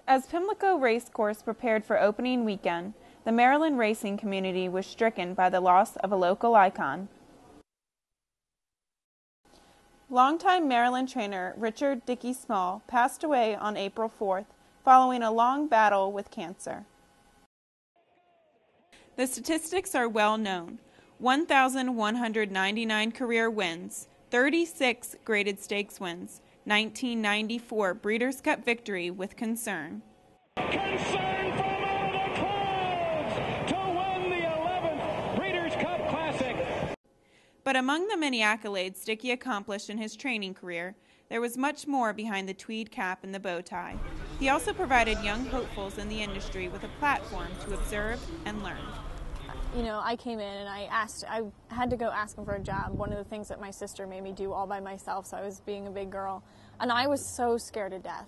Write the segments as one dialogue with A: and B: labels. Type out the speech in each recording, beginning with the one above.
A: As Pimlico Racecourse prepared for opening weekend, the Maryland racing community was stricken by the loss of a local icon. Longtime Maryland trainer Richard "Dickie" Small passed away on April 4th following a long battle with cancer. The statistics are well known: 1,199 career wins, 36 graded stakes wins, 1994 Breeders' Cup victory with Concern.
B: Concern from all the clouds to win the 11th Breeders' Cup Classic.
A: But among the many accolades Dickie accomplished in his training career, there was much more behind the tweed cap and the bow tie. He also provided young hopefuls in the industry with a platform to observe and learn.
C: You know, I came in and I had to go ask him for a job. One of the things that my sister made me do all by myself, so I was being a big girl. And I was so scared to death.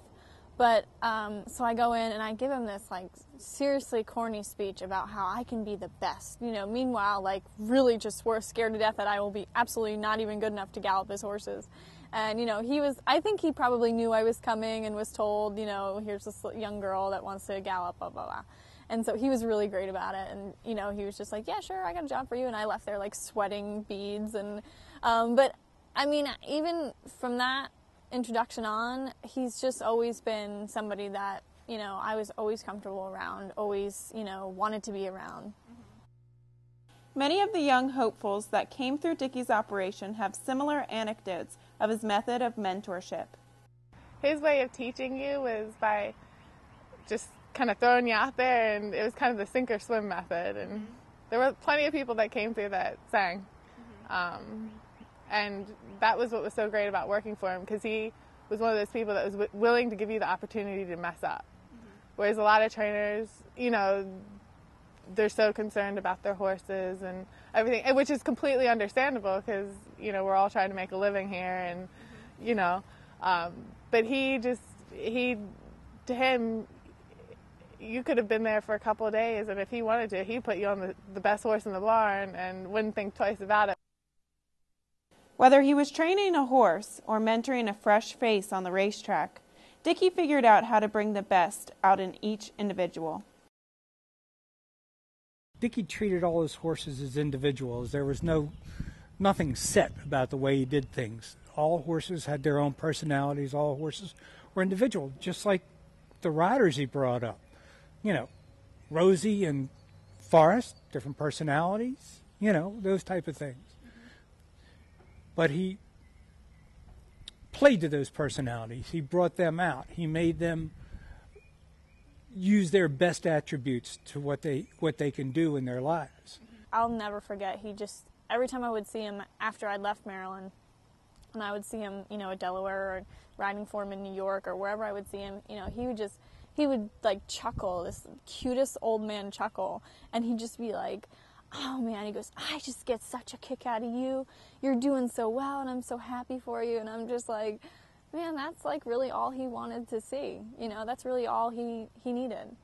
C: But, so I go in and I give him this, like, seriously corny speech about how I can be the best. You know, meanwhile, like, really just scared to death that I will be absolutely not even good enough to gallop his horses. And, you know, I think he probably knew I was coming and was told, you know, here's this young girl that wants to gallop, blah, blah, blah. And so he was really great about it. And, you know, he was just like, yeah, sure, I got a job for you. And I left there, like, sweating beads. And, but, I mean, even from that introduction on, he's just always been somebody that, you know, I was always comfortable around, always, you know, wanted to be around.
A: Many of the young hopefuls that came through Dickie's operation have similar anecdotes of his method of mentorship.
D: His way of teaching you was by just kind of throwing you out there, and it was kind of the sink or swim method. And there were plenty of people that came through that sang. And that was what was so great about working for him, because he was one of those people that was willing to give you the opportunity to mess up. Whereas a lot of trainers, you know, they're so concerned about their horses and everything, which is completely understandable because, you know, we're all trying to make a living here and, you know, but to him, you could have been there for a couple of days, and if he wanted to, he'd put you on the best horse in the barn and wouldn't think twice about it.
A: Whether he was training a horse or mentoring a fresh face on the racetrack, Dickie figured out how to bring the best out in each individual.
E: Dickie treated all his horses as individuals. There was nothing set about the way he did things. All horses had their own personalities. All horses were individual, just like the riders he brought up. You know, Rosie and Forrest, different personalities, you know, those type of things. But he played to those personalities. He brought them out. He made them use their best attributes to what they can do in their lives.
C: I'll never forget, every time I would see him after I'd left Maryland, and I would see him, you know, at Delaware or riding for him in New York or wherever I would see him, you know, he would like chuckle, this cutest old man chuckle, and he'd just be like, oh man, he goes, I just get such a kick out of you. You're doing so well and I'm so happy for you. And I'm just like, man, that's like really all he wanted to see. You know, that's really all he needed.